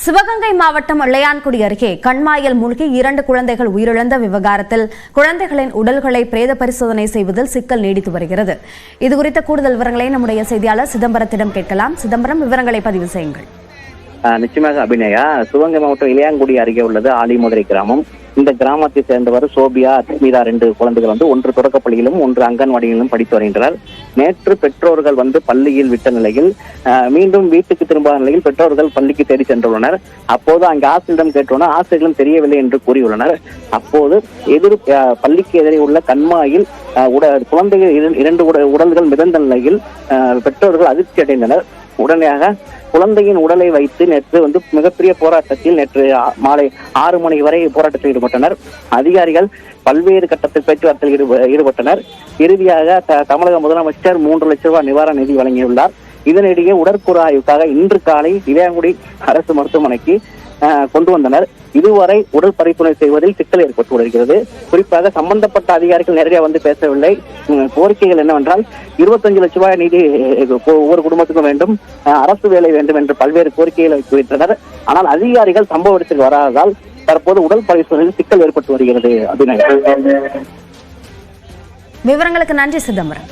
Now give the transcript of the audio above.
சிவகங்கை மாவட்டம் இளையான்குடி அருகே கண்மாயில் மூழ்கி 2 குழந்தைகள் உயிரிழந்த விவகாரத்தில் குழந்தைகளின் உடல்களை பிரேத பரிசோதனை செய்வதில் சிக்கல் நீடித்து வருகிறது. இதுகுறித்த கூடுதல் விவரங்களை நம்முடைய செய்தியாளர் சிதம்பரத்திடம் கேட்கலாம். சிதம்பரம், விவரங்களை பதிவு செய்யுங்கள். நிச்சயமாக அபிநயா. சிவகங்கை மாவட்டம் இளையான்குடி அருகே உள்ளது ஆலிமதுரை கிராமம். இந்த கிராமத்தை சேர்ந்தவர் சோபியா, அஸ்மிதா 2 குழந்தைகள் ஒன்று தொடக்கப்பள்ளியிலும் ஒன்று அங்கன்வாடியிலும் படித்து வருகின்றனர். நேற்று பெற்றோர்கள் பள்ளியில் விட்ட நிலையில் மீண்டும் வீட்டுக்கு திரும்பாத நிலையில் பெற்றோர்கள் பள்ளிக்கு தேடி சென்றுள்ளனர். அப்போது அங்கு ஆசிரியரிடம் கேட்டுள்ளனர். ஆசிரியர்களும் தெரியவில்லை என்று கூறியுள்ளனர். அப்போது பள்ளிக்கு எதிரே உள்ள கண்மாயில் குழந்தைகள் 2 உடல்கள் மிதந்த நிலையில் பெற்றோர்கள் அதிர்ச்சி அடைந்தனர். உடனடியாக குழந்தையின் உடலை வைத்து நேற்று மிகப்பெரிய போராட்டத்தில் நேற்று மாலை 6 மணி வரை போராட்டத்தில் ஈடுபட்டனர். அதிகாரிகள் பல்வேறு கட்டத்தில் பேச்சுவார்த்தையில் ஈடுபட்டனர். இறுதியாக தமிழக முதலமைச்சர் 3 லட்சம் ரூபாய் நிவாரண நிதி வழங்கியுள்ளார். இதனிடையே உடற்கூறு ஆய்வுக்காக இன்று காலை இளையான்குடி அரசு மருத்துவமனைக்கு கொண்டு வந்தனர். இதுவரை உடல் பரிசோதனை செய்வதில் சிக்கல் ஏற்பட்டு வருகிறது. குறிப்பாக சம்பந்தப்பட்ட அதிகாரிகள் நேரடியாக பேசவில்லை. கோரிக்கைகள் என்னவென்றால் 25 லட்சம் ரூபாய் நிதி ஒவ்வொரு குடும்பத்துக்கும் வேண்டும், அரசு வேலை வேண்டும் என்று பல்வேறு கோரிக்கைகளை வைத்துவிட்டனர். ஆனால் அதிகாரிகள் சம்பவ இடத்துக்கு வராததால் தற்போது உடல் பரிசோதனையில் சிக்கல் ஏற்பட்டு வருகிறது. விவரங்களுக்கு நன்றி சிதம்பரம்.